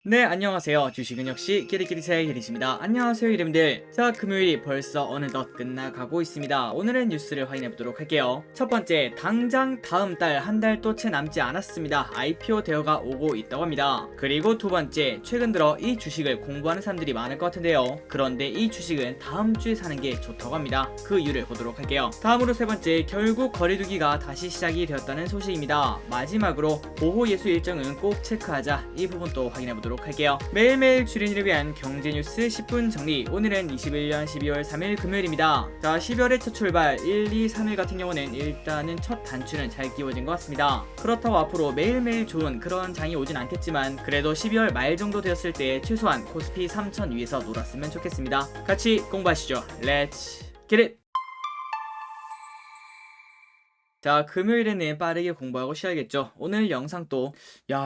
네, 안녕하세요. 주식은 역시 끼리끼리새의 끼리입니다. 안녕하세요, 이름들. 자, 금요일이 벌써 어느덧 끝나가고 있습니다. 오늘의 뉴스를 확인해보도록 할게요. 첫 번째, 당장 다음 달 한 달도 채 남지 않았습니다. IPO 대여가 오고 있다고 합니다. 그리고 두 번째, 최근 들어 이 주식을 공부하는 사람들이 많을 것 같은데요. 그런데 이 주식은 다음 주에 사는 게 좋다고 합니다. 그 이유를 보도록 할게요. 다음으로 세 번째, 결국 거리두기가 다시 시작이 되었다는 소식입니다. 마지막으로 보호 예수 일정은 꼭 체크하자. 이 부분도 확인해보도록 할게요. 매일매일 주린이를 위한 경제 뉴스 10분 정리. 오늘은 21년 12월 3일 금요일입니다. 자, 12월의 첫 출발 1, 2, 3일 같은 경우는 일단은 첫 단추는 잘 끼워진 것 같습니다. 그렇다고 앞으로 매일매일 좋은 그런 장이 오진 않겠지만 그래도 12월 말 정도 되었을 때 최소한 코스피 3000 위에서 놀았으면 좋겠습니다. 같이 공부하시죠. 렛츠 겟잇! 자, 금요일에는 빠르게 공부하고 쉬어야겠죠. 오늘 영상도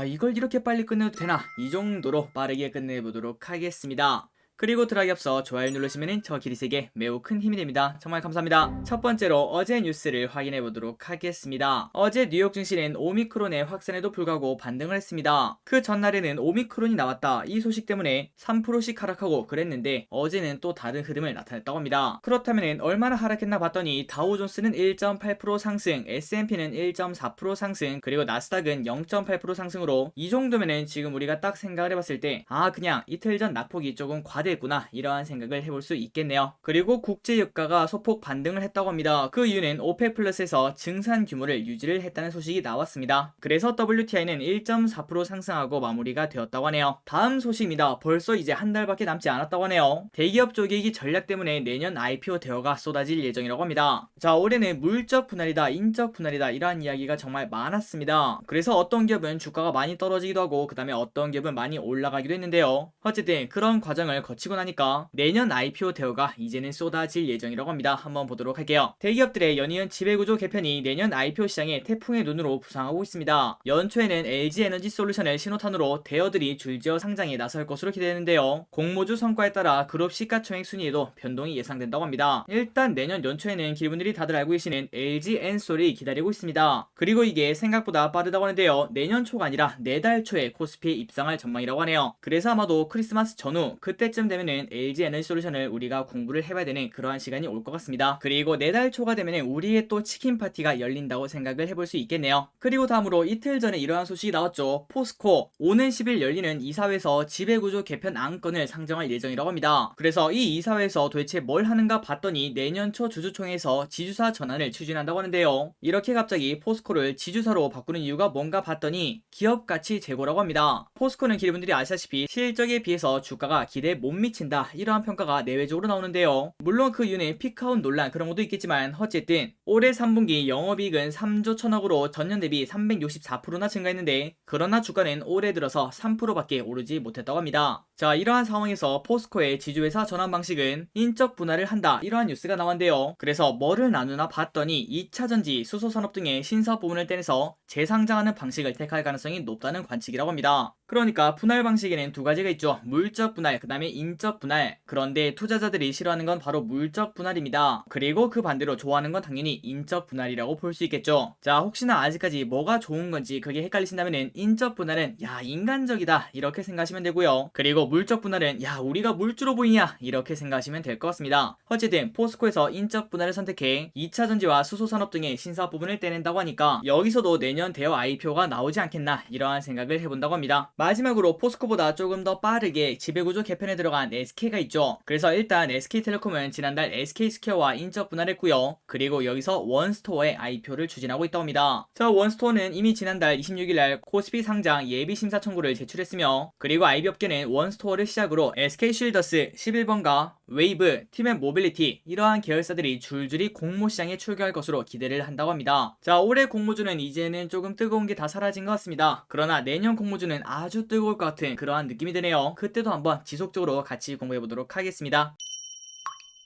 이걸 이렇게 빨리 끝내도 되나? 이 정도로 빠르게 끝내보도록 하겠습니다. 그리고 들어가기 앞서 좋아요 누르시면 저 기리색에 매우 큰 힘이 됩니다. 정말 감사합니다. 첫 번째로 어제 뉴스를 확인해 보도록 하겠습니다. 어제 뉴욕 증시는 오미크론의 확산에도 불구하고 반등을 했습니다. 그 전날에는 오미크론이 나왔다 이 소식 때문에 3%씩 하락하고 그랬는데 어제는 또 다른 흐름을 나타냈다고 합니다. 그렇다면 얼마나 하락했나 봤더니 다우존스는 1.8% 상승, S&P는 1.4% 상승, 그리고 나스닥은 0.8% 상승으로 이 정도면은 지금 우리가 딱 생각을 해봤을 때 그냥 이틀 전 낙폭이 조금 과대했구나 이러한 생각을 해볼 수 있겠네요. 그리고 국제유가가 소폭 반등을 했다고 합니다. 그 이유는 오펙 플러스에서 증산 규모를 유지를 했다는 소식이 나왔습니다. 그래서 WTI는 1.4% 상승하고 마무리가 되었다고 하네요. 다음 소식입니다. 벌써 이제 한 달밖에 남지 않았다고 하네요. 대기업 쪽이기 전략 때문에 내년 IPO 대여가 쏟아질 예정이라고 합니다. 자, 올해는 물적 분할이다, 인적 분할이다 이러한 이야기가 정말 많았습니다. 그래서 어떤 기업은 주가가 많이 떨어지기도 하고 그 다음에 어떤 기업은 많이 올라가기도 했는데요. 어쨌든 그런 과정을 거치고 나니까 내년 IPO 대여가 이제는 쏟아질 예정이라고 합니다. 한번 보도록 할게요. 대기업들의 연이은 지배구조 개편이 내년 IPO 시장에 태풍의 눈으로 부상하고 있습니다. 연초에는 LG에너지솔루션을 신호탄으로 대여들이 줄지어 상장에 나설 것으로 기대되는데요. 공모주 성과에 따라 그룹 시가총액 순위에도 변동이 예상된다고 합니다. 일단 내년 연초에는 기분들이 다들 알고 계시는 LG엔솔이 기다리고 있습니다. 그리고 이게 생각보다 빠르다고 하는데요. 내년 초가 아니라 내달 초에 코스피에 입상할 전망이라고 하네요. 그래서 아마도 크리스마스 전후 그때쯤 되면은 LG에너지솔루션을 우리가 공부를 해봐야 되는 그러한 시간이 올 것 같습니다. 그리고 내달 초가 되면은 우리의 또 치킨 파티가 열린다고 생각을 해볼 수 있겠네요. 그리고 다음으로 이틀 전에 이러한 소식이 나왔죠. 포스코 오는 10일 열리는 이사회에서 지배구조 개편 안건을 상정할 예정이라고 합니다. 그래서 이 이사회에서 도대체 뭘 하는가 봤더니 내년 초 주주총회에서 지주사 전환을 추진한다고 하는데요. 이렇게 갑자기 포스코를 지주사로 바꾸는 이유가 뭔가 봤더니 기업 가치 제고라고 합니다. 포스코는 기분들이 아시다시피 실적에 비해서 주가가 기대에 못 미친다 이러한 평가가 내외적으로 나오는데요. 물론 그 이유는 피크아웃 논란 그런 것도 있겠지만 어쨌든 올해 3분기 영업이익은 3조 1천억으로 전년 대비 364%나 증가했는데 그러나 주가는 올해 들어서 3%밖에 오르지 못했다고 합니다. 자, 이러한 상황에서 포스코의 지주회사 전환 방식은 인적 분할을 한다 이러한 뉴스가 나왔는데요. 그래서 뭐를 나누나 봤더니 2차전지, 수소산업 등의 신사업 부문을 떼내서 재상장하는 방식을 택할 가능성이 높다는 관측이라고 합니다. 그러니까 분할 방식에는 두 가지가 있죠. 물적 분할, 그 다음에 인적 분할. 그런데 투자자들이 싫어하는 건 바로 물적 분할입니다. 그리고 그 반대로 좋아하는 건 당연히 인적 분할이라고 볼 수 있겠죠. 자, 혹시나 아직까지 뭐가 좋은 건지 그게 헷갈리신다면은 인적 분할은 인간적이다 이렇게 생각하시면 되고요. 그리고 물적 분할은 우리가 물주로 보이냐 이렇게 생각하시면 될 것 같습니다. 어쨌든 포스코에서 인적 분할을 선택해 2차전지와 수소산업 등의 신사업 부분을 떼낸다고 하니까 여기서도 내년 대여 IPO가 나오지 않겠나 이러한 생각을 해본다고 합니다. 마지막으로 포스코보다 조금 더 빠르게 지배구조 개편에 들어간 SK가 있죠. 그래서 일단 SK텔레콤은 지난달 SK스퀘어와 인적 분할했고요. 그리고 여기서 원스토어의 IPO를 추진하고 있다고 합니다. 자, 원스토어는 이미 지난달 26일날 코스피 상장 예비 심사 청구를 제출했으며 그리고 IB업계는 원스토어를 시작으로 SK쉴더스 11번가 웨이브, 팀앤 모빌리티 이러한 계열사들이 줄줄이 공모 시장에 출격할 것으로 기대를 한다고 합니다. 자, 올해 공모주는 이제는 조금 뜨거운 게 다 사라진 것 같습니다. 그러나 내년 공모주는 아주 뜨거울 것 같은 그러한 느낌이 드네요. 그때도 한번 지속적으로 같이 공부해 보도록 하겠습니다.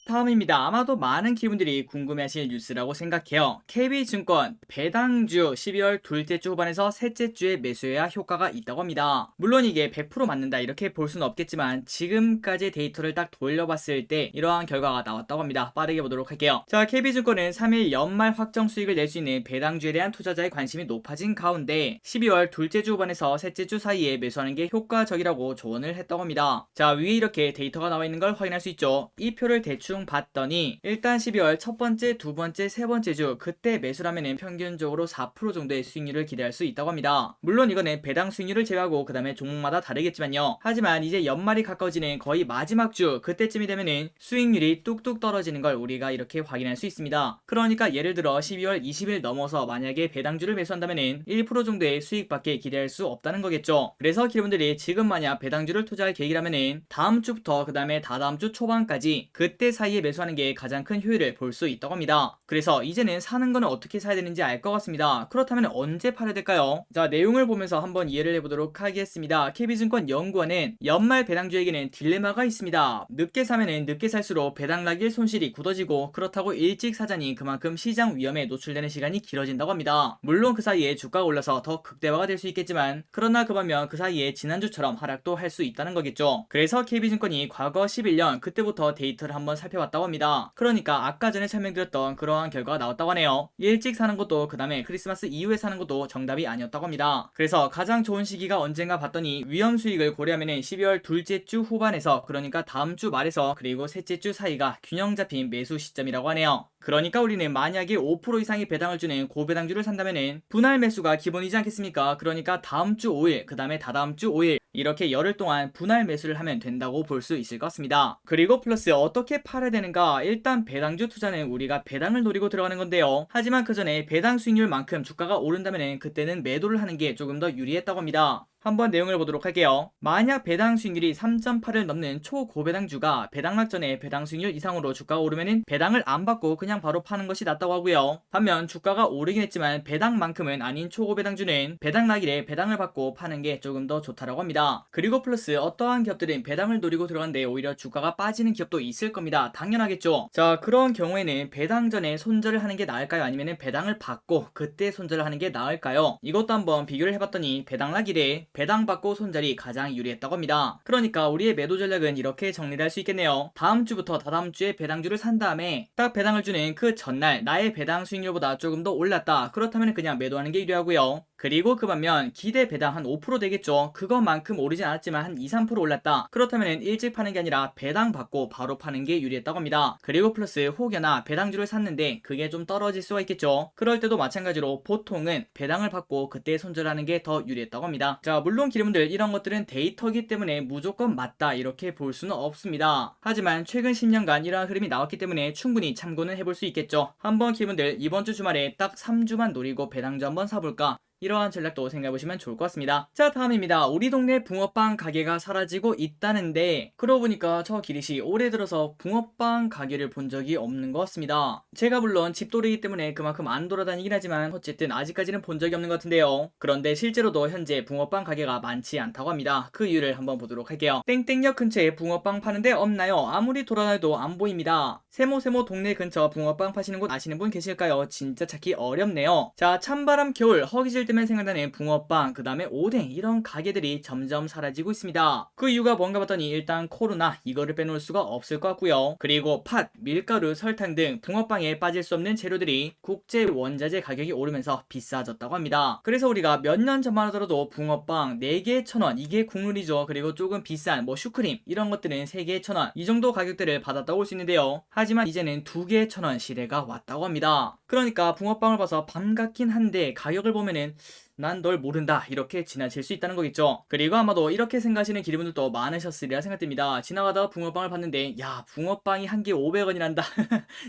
다음입니다. 아마도 많은 기분들이 궁금해하실 뉴스라고 생각해요. KB증권 배당주 12월 둘째 주 후반에서 셋째 주에 매수해야 효과가 있다고 합니다. 물론 이게 100% 맞는다 이렇게 볼 수는 없겠지만 지금까지 데이터를 딱 돌려봤을 때 이러한 결과가 나왔다고 합니다. 빠르게 보도록 할게요. 자, KB증권은 3일 연말 확정 수익을 낼 수 있는 배당주에 대한 투자자의 관심이 높아진 가운데 12월 둘째 주 후반에서 셋째 주 사이에 매수하는 게 효과적이라고 조언을 했다고 합니다. 자, 위에 이렇게 데이터가 나와 있는 걸 확인할 수 있죠. 이 표를 대충 봤더니 일단 12월 첫 번째, 두 번째, 세 번째 주 그때 매수라면은 평균적으로 4% 정도의 수익률을 기대할 수 있다고 합니다. 물론 이거는 배당 수익률을 제외하고 그 다음에 종목마다 다르겠지만요. 하지만 이제 연말이 가까워지는 거의 마지막 주 그때쯤이 되면은 수익률이 뚝뚝 떨어지는 걸 우리가 이렇게 확인할 수 있습니다. 그러니까 예를 들어 12월 20일 넘어서 만약에 배당주를 매수한다면은 1% 정도의 수익밖에 기대할 수 없다는 거겠죠. 그래서 여러분들이 지금 만약 배당주를 투자할 계획이라면은 다음 주부터 그 다음에 다다음 주 초반까지 그때 사이에 매수하는 게 가장 큰 효율을 볼 수 있다고 합니다. 그래서 이제는 사는 거는 어떻게 사야 되는지 알 것 같습니다. 그렇다면 언제 팔아야 될까요? 자, 내용을 보면서 한번 이해를 해보도록 하겠습니다. KB증권 연구원은 연말 배당주에게는 딜레마가 있습니다. 늦게 사면은 늦게 살수록 배당락일 손실이 굳어지고 그렇다고 일찍 사자니 그만큼 시장 위험에 노출되는 시간이 길어진다고 합니다. 물론 그 사이에 주가가 올라서 더 극대화가 될 수 있겠지만 그러나 그 반면 그 사이에 지난주처럼 하락도 할 수 있다는 거겠죠. 그래서 KB증권이 과거 11년 그때부터 데이터를 한번 살펴봤다고 합니다. 그러니까 아까 전에 설명드렸던 그러한 결과가 나왔다고 하네요. 일찍 사는 것도 그 다음에 크리스마스 이후에 사는 것도 정답이 아니었다고 합니다. 그래서 가장 좋은 시기가 언젠가 봤더니 위험 수익을 고려하면 12월 둘째 주 후반에서 그러니까 다음 주 말에서 그리고 셋째 주 사이가 균형 잡힌 매수 시점이라고 하네요. 그러니까 우리는 만약에 5% 이상의 배당을 주는 고배당주를 산다면은 분할 매수가 기본이지 않겠습니까? 그러니까 다음 주 5일, 그 다음에 다다음 주 5일 이렇게 열흘 동안 분할 매수를 하면 된다고 볼 수 있을 것 같습니다. 그리고 플러스 어떻게 팔아야 되는가? 일단 배당주 투자는 우리가 배당을 노리고 들어가는 건데요. 하지만 그 전에 배당 수익률만큼 주가가 오른다면 그때는 매도를 하는 게 조금 더 유리했다고 합니다. 한번 내용을 보도록 할게요. 만약 배당 수익률이 3.8을 넘는 초고배당주가 배당락 전에 배당 수익률 이상으로 주가가 오르면은 배당을 안 받고 그냥 바로 파는 것이 낫다고 하고요. 반면 주가가 오르긴 했지만 배당만큼은 아닌 초고배당주는 배당락일에 배당을 받고 파는 게 조금 더 좋다라고 합니다. 그리고 플러스 어떠한 기업들은 배당을 노리고 들어가는데 오히려 주가가 빠지는 기업도 있을 겁니다. 당연하겠죠. 자, 그런 경우에는 배당 전에 손절을 하는 게 나을까요? 아니면 배당을 받고 그때 손절을 하는 게 나을까요? 이것도 한번 비교를 해봤더니 배당락일에 배당받고 손절이 가장 유리했다고 합니다. 그러니까 우리의 매도 전략은 이렇게 정리를 할 수 있겠네요. 다음 주부터 다다음 주에 배당주를 산 다음에 딱 배당을 주는 그 전날 나의 배당 수익률보다 조금 더 올랐다. 그렇다면 그냥 매도하는 게 유리하고요. 그리고 그 반면 기대 배당 한 5% 되겠죠. 그것만큼 오르진 않았지만 한 2, 3% 올랐다. 그렇다면 일찍 파는 게 아니라 배당 받고 바로 파는 게 유리했다고 합니다. 그리고 플러스 혹여나 배당주를 샀는데 그게 좀 떨어질 수가 있겠죠. 그럴 때도 마찬가지로 보통은 배당을 받고 그때 손절하는 게 더 유리했다고 합니다. 자, 물론 기름들 이런 것들은 데이터기 때문에 무조건 맞다 이렇게 볼 수는 없습니다. 하지만 최근 10년간 이러한 흐름이 나왔기 때문에 충분히 참고는 해볼 수 있겠죠. 한번 기분들 이번 주 주말에 딱 3주만 노리고 배당주 한번 사볼까? 이러한 전략도 생각해보시면 좋을 것 같습니다. 자, 다음입니다. 우리 동네 붕어빵 가게가 사라지고 있다는데 그러고 보니까 저 기리씨 올해 들어서 붕어빵 가게를 본 적이 없는 것 같습니다. 제가 물론 집돌이기 때문에 그만큼 안 돌아다니긴 하지만 어쨌든 아직까지는 본 적이 없는 것 같은데요. 그런데 실제로도 현재 붕어빵 가게가 많지 않다고 합니다. 그 이유를 한번 보도록 할게요. 땡땡역 근처에 붕어빵 파는데 없나요? 아무리 돌아다녀도 안 보입니다. 세모 동네 근처 붕어빵 파시는 곳 아시는 분 계실까요? 진짜 찾기 어렵네요. 자, 찬바람 겨울 허기질 때면 생각나는 붕어빵, 그 다음에 오뎅 이런 가게들이 점점 사라지고 있습니다. 그 이유가 뭔가 봤더니 일단 코로나 이거를 빼놓을 수가 없을 것 같고요. 그리고 팥, 밀가루, 설탕 등 붕어빵에 빠질 수 없는 재료들이 국제 원자재 가격이 오르면서 비싸졌다고 합니다. 그래서 우리가 몇 년 전만 하더라도 붕어빵 4개에 1,000원 이게 국룰이죠. 그리고 조금 비싼 뭐 슈크림 이런 것들은 3개에 1,000원 이 정도 가격대를 받았다고 볼 수 있는데요. 하지만 이제는 2개에 1,000원 시대가 왔다고 합니다. 그러니까 붕어빵을 봐서 반갑긴 한데 가격을 보면은 난 널 모른다 이렇게 지나칠 수 있다는 거겠죠. 그리고 아마도 이렇게 생각하시는 기분들도 많으셨으리라 생각됩니다. 지나가다가 붕어빵을 봤는데 야, 붕어빵이 한 개 500원이란다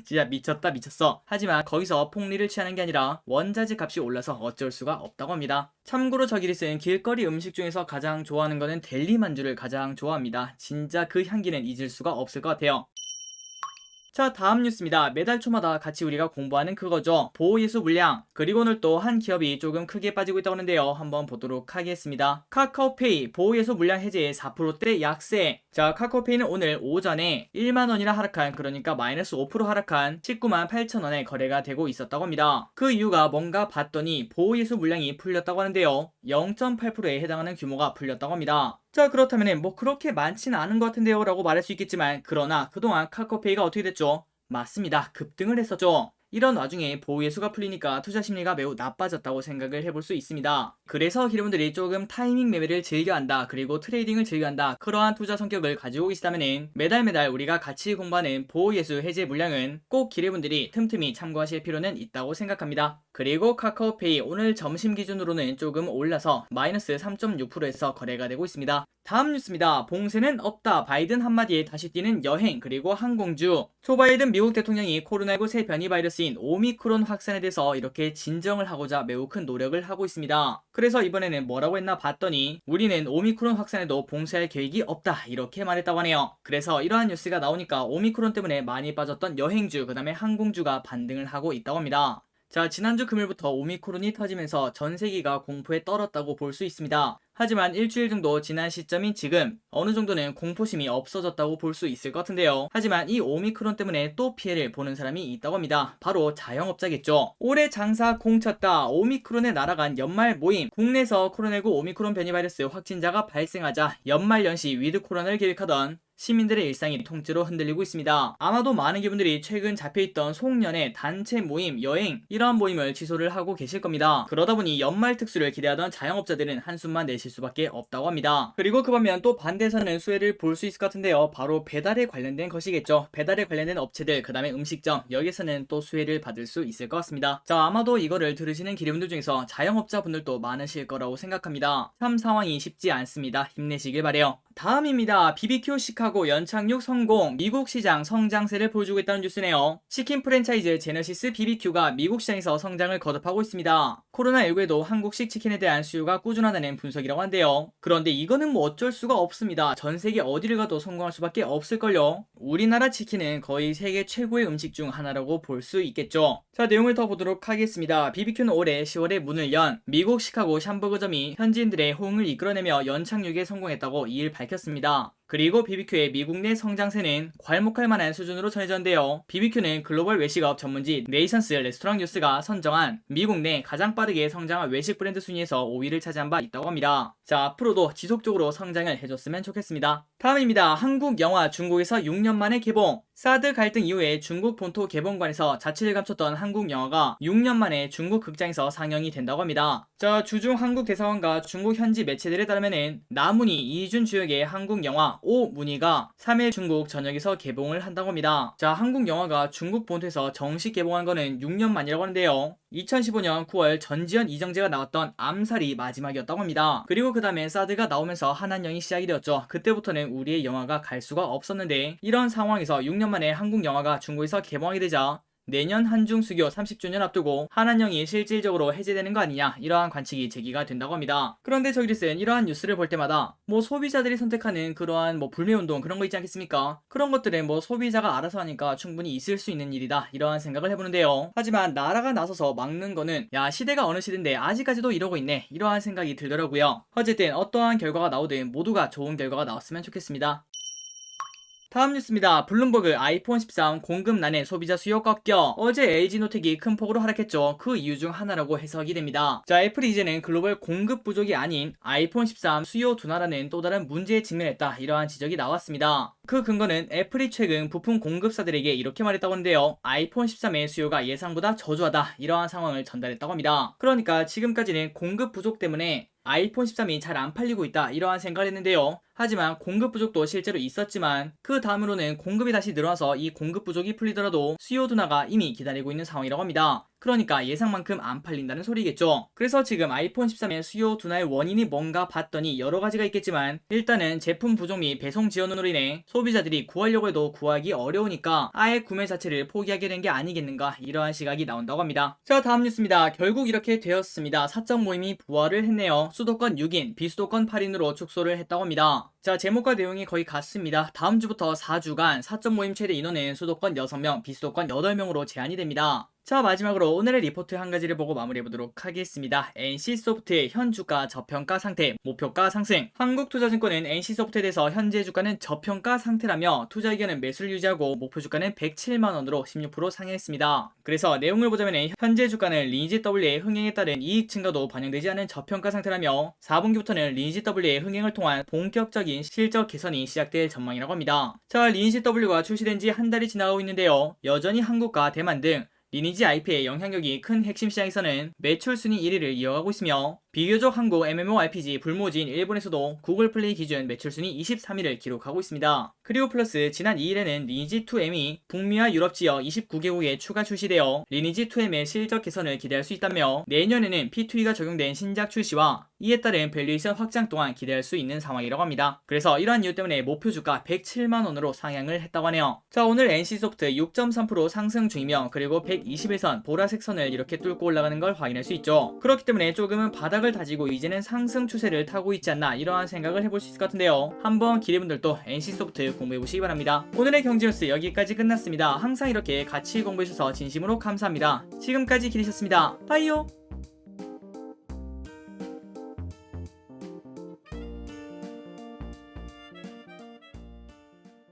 진짜 미쳤다 미쳤어. 하지만 거기서 폭리를 취하는 게 아니라 원자재 값이 올라서 어쩔 수가 없다고 합니다. 참고로 저 기리스는 길거리 음식 중에서 가장 좋아하는 거는 델리 만주를 가장 좋아합니다. 진짜 그 향기는 잊을 수가 없을 것 같아요. 자, 다음 뉴스입니다. 매달 초마다 같이 우리가 공부하는 그거죠. 보호예수 물량. 그리고 오늘 또 한 기업이 조금 크게 빠지고 있다고 하는데요. 한번 보도록 하겠습니다. 카카오페이 보호예수 물량 해제 4%대 약세. 자, 카카오페이는 오늘 오전에 1만원이나 하락한, 그러니까 마이너스 5% 하락한 19만 8천원에 거래가 되고 있었다고 합니다. 그 이유가 뭔가 봤더니 보호예수 물량이 풀렸다고 하는데요. 0.8%에 해당하는 규모가 풀렸다고 합니다. 자, 그렇다면 뭐 그렇게 많지는 않은 것 같은데요 라고 말할 수 있겠지만, 그러나 그동안 카카오페이가 어떻게 됐죠? 맞습니다. 급등을 했었죠. 이런 와중에 보호예수가 풀리니까 투자 심리가 매우 나빠졌다고 생각을 해볼 수 있습니다. 그래서 여러분들이 조금 타이밍 매매를 즐겨한다, 그리고 트레이딩을 즐겨한다, 그러한 투자 성격을 가지고 있다면 매달 우리가 같이 공부하는 보호예수 해제 물량은 꼭 기레분들이 틈틈이 참고하실 필요는 있다고 생각합니다. 그리고 카카오페이 오늘 점심 기준으로는 조금 올라서 마이너스 3.6%에서 거래가 되고 있습니다. 다음 뉴스입니다. 봉쇄는 없다. 바이든 한마디에 다시 뛰는 여행, 그리고 항공주. 조 바이든 미국 대통령이 코로나19 새 변이 바이러스인 오미크론 확산에 대해서 이렇게 진정을 하고자 매우 큰 노력을 하고 있습니다. 그래서 이번에는 뭐라고 했나 봤더니 우리는 오미크론 확산에도 봉쇄할 계획이 없다, 이렇게 말했다고 하네요. 그래서 이러한 뉴스가 나오니까 오미크론 때문에 많이 빠졌던 여행주, 그 다음에 항공주가 반등을 하고 있다고 합니다. 자, 지난주 금요일부터 오미크론이 터지면서 전 세계가 공포에 떨었다고 볼 수 있습니다. 하지만 일주일 정도 지난 시점인 지금 어느 정도는 공포심이 없어졌다고 볼 수 있을 것 같은데요. 하지만 이 오미크론 때문에 또 피해를 보는 사람이 있다고 합니다. 바로 자영업자겠죠. 올해 장사 공쳤다. 오미크론에 날아간 연말 모임. 국내에서 코로나19 오미크론 변이 바이러스 확진자가 발생하자 연말 연시 위드 코로나를 계획하던 시민들의 일상이 통째로 흔들리고 있습니다. 아마도 많은 분들이 최근 잡혀있던 송년회, 단체 모임, 여행 이러한 모임을 취소를 하고 계실 겁니다. 그러다 보니 연말 특수를 기대하던 자영업자들은 한숨만 내쉴 수밖에 없다고 합니다. 그리고 그 반면 또 반대에서는 수혜를 볼 수 있을 것 같은데요. 바로 배달에 관련된 것이겠죠. 배달에 관련된 업체들, 그 다음에 음식점, 여기서는 또 수혜를 받을 수 있을 것 같습니다. 자, 아마도 이거를 들으시는 기레분들 중에서 자영업자분들도 많으실 거라고 생각합니다. 참 상황이 쉽지 않습니다. 힘내시길 바래요. 다음입니다. BBQ 시카고 연착륙 성공, 미국 시장 성장세를 보여주고 있다는 뉴스네요. 치킨 프랜차이즈 제너시스 BBQ가 미국 시장에서 성장을 거듭하고 있습니다. 코로나19에도 한국식 치킨에 대한 수요가 꾸준하다는 분석이라고 한데요. 그런데 이거는 뭐 어쩔 수가 없습니다. 전 세계 어디를 가도 성공할 수밖에 없을걸요. 우리나라 치킨은 거의 세계 최고의 음식 중 하나라고 볼 수 있겠죠. 자, 내용을 더 보도록 하겠습니다. BBQ는 올해 10월에 문을 연 미국 시카고 샴버거점이 현지인들의 호응을 이끌어내며 연착륙에 성공했다고 2일 밝혔습니다. 그리고 BBQ의 미국 내 성장세는 괄목할 만한 수준으로 전해졌는데요. BBQ는 글로벌 외식업 전문지 네이션스 레스토랑 뉴스가 선정한 미국 내 가장 빠르게 성장한 외식 브랜드 순위에서 5위를 차지한 바 있다고 합니다. 자, 앞으로도 지속적으로 성장을 해줬으면 좋겠습니다. 다음입니다. 한국 영화 중국에서 6년 만에 개봉. 사드 갈등 이후에 중국 본토 개봉관에서 자취를 감췄던 한국 영화가 6년 만에 중국 극장에서 상영이 된다고 합니다. 자, 주중 한국 대사관과 중국 현지 매체들에 따르면은 나문희, 이준 주역의 한국 영화 오문희가 3일 중국 전역에서 개봉을 한다고 합니다. 자, 한국 영화가 중국 본토에서 정식 개봉한 거는 6년 만이라고 하는데요. 2015년 9월 전지현 이정재가 나왔던 암살이 마지막이었다고 합니다. 그리고 그 다음에 사드가 나오면서 한한령이 시작이 되었죠. 그때부터는 우리의 영화가 갈 수가 없었는데 이런 상황에서 6년 만에 한국 영화가 중국에서 개봉하게 되자 내년 한중 수교 30주년 앞두고 한한령이 실질적으로 해제되는 거 아니냐, 이러한 관측이 제기가 된다고 합니다. 그런데 저기는 이러한 뉴스를 볼 때마다 뭐 소비자들이 선택하는 그러한 뭐 불매운동 그런 거 있지 않겠습니까? 그런 것들은 뭐 소비자가 알아서 하니까 충분히 있을 수 있는 일이다, 이러한 생각을 해보는데요. 하지만 나라가 나서서 막는 거는 야, 시대가 어느 시대인데 아직까지도 이러고 있네, 이러한 생각이 들더라고요. 어쨌든 어떠한 결과가 나오든 모두가 좋은 결과가 나왔으면 좋겠습니다. 다음 뉴스입니다. 블룸버그 아이폰 13 공급난에 소비자 수요 꺾여. 어제 LG노텍이 큰 폭으로 하락했죠. 그 이유 중 하나라고 해석이 됩니다. 자, 애플이 이제는 글로벌 공급 부족이 아닌 아이폰 13 수요 둔화라는 또 다른 문제에 직면했다, 이러한 지적이 나왔습니다. 그 근거는 애플이 최근 부품 공급사들에게 이렇게 말했다고 하는데요. 아이폰 13의 수요가 예상보다 저조하다, 이러한 상황을 전달했다고 합니다. 그러니까 지금까지는 공급 부족 때문에 아이폰 13이 잘 안 팔리고 있다, 이러한 생각을 했는데요. 하지만 공급 부족도 실제로 있었지만 그 다음으로는 공급이 다시 늘어나서 이 공급 부족이 풀리더라도 수요 둔화가 이미 기다리고 있는 상황이라고 합니다. 그러니까 예상만큼 안 팔린다는 소리겠죠. 그래서 지금 아이폰 13의 수요 둔화의 원인이 뭔가 봤더니 여러 가지가 있겠지만 일단은 제품 부족 및 배송 지연으로 인해 소비자들이 구하려고 해도 구하기 어려우니까 아예 구매 자체를 포기하게 된 게 아니겠는가, 이러한 시각이 나온다고 합니다. 자, 다음 뉴스입니다. 결국 이렇게 되었습니다. 사적 모임이 부활을 했네요. 수도권 6인, 비수도권 8인으로 축소를 했다고 합니다. 자, 제목과 내용이 거의 같습니다. 다음 주부터 4주간 사적 모임 최대 인원은 수도권 6명, 비수도권 8명으로 제한이 됩니다. 자, 마지막으로 오늘의 리포트 한 가지를 보고 마무리해보도록 하겠습니다. NC소프트의 현 주가 저평가 상태, 목표가 상승. 한국투자증권은 NC소프트에 대해서 현재 주가는 저평가 상태라며 투자 의견은 매수를 유지하고 목표 주가는 107만원으로 16% 상향했습니다. 그래서 내용을 보자면 현재 주가는 리니지 W의 흥행에 따른 이익 증가도 반영되지 않은 저평가 상태라며 4분기부터는 리니지 W의 흥행을 통한 본격적인 실적 개선이 시작될 전망이라고 합니다. 자, 리니지 W가 출시된 지 한 달이 지나가고 있는데요. 여전히 한국과 대만 등 리니지 IP의 영향력이 큰 핵심 시장에서는 매출 순위 1위를 이어가고 있으며 비교적 한국 MMORPG 불모지인 일본에서도 구글 플레이 기준 매출 순위 23위를 기록하고 있습니다. 그리고 플러스 지난 2일에는 리니지2M이 북미와 유럽 지역 29개국에 추가 출시되어 리니지2M의 실적 개선을 기대할 수 있다며 내년에는 P2E가 적용된 신작 출시와 이에 따른 밸류에이션 확장 또한 기대할 수 있는 상황이라고 합니다. 그래서 이러한 이유 때문에 목표 주가 107만원으로 상향을 했다고 하네요. 자, 오늘 NC소프트 6.3% 상승 중이며 그리고 121선 보라색 선을 이렇게 뚫고 올라가는 걸 확인할 수 있죠. 그렇기 때문에 조금은 바닥을 다지고 이제는 상승 추세를 타고 있지 않나 이러한 생각을 해볼 수 있을 것 같은데요. 한번 기대분들도 NC소프트 공부해보시기 바랍니다. 오늘의 경제뉴스 여기까지 끝났습니다. 항상 이렇게 같이 공부해주셔서 진심으로 감사합니다. 지금까지 기대셨습니다. 빠이요.